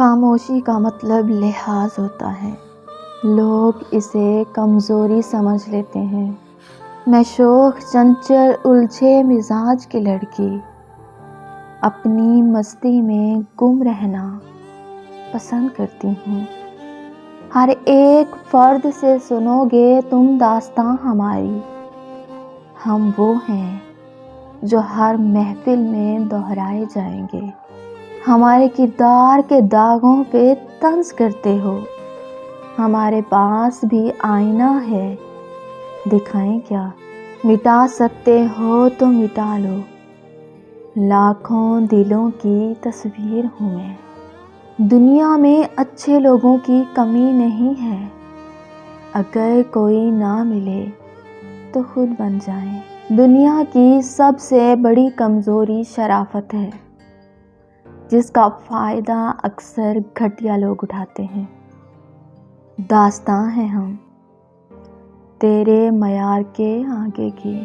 خاموشی کا مطلب لحاظ ہوتا ہے، لوگ اسے کمزوری سمجھ لیتے ہیں۔ میں شوخ چنچل الجھے مزاج کی لڑکی، اپنی مستی میں گم رہنا پسند کرتی ہوں۔ ہر ایک فرد سے سنو گے تم داستاں ہماری، ہم وہ ہیں جو ہر محفل میں دہرائے جائیں گے۔ ہمارے کردار کے داغوں پہ طنز کرتے ہو، ہمارے پاس بھی آئینہ ہے، دکھائیں کیا؟ مٹا سکتے ہو تو مٹا لو، لاکھوں دلوں کی تصویر ہوں میں۔ دنیا میں اچھے لوگوں کی کمی نہیں ہے، اگر کوئی نہ ملے تو خود بن جائیں۔ دنیا کی سب سے بڑی کمزوری شرافت ہے، جس کا فائدہ اکثر گھٹیا لوگ اٹھاتے ہیں۔ داستاں ہیں ہم، تیرے معیار کے آگے کی۔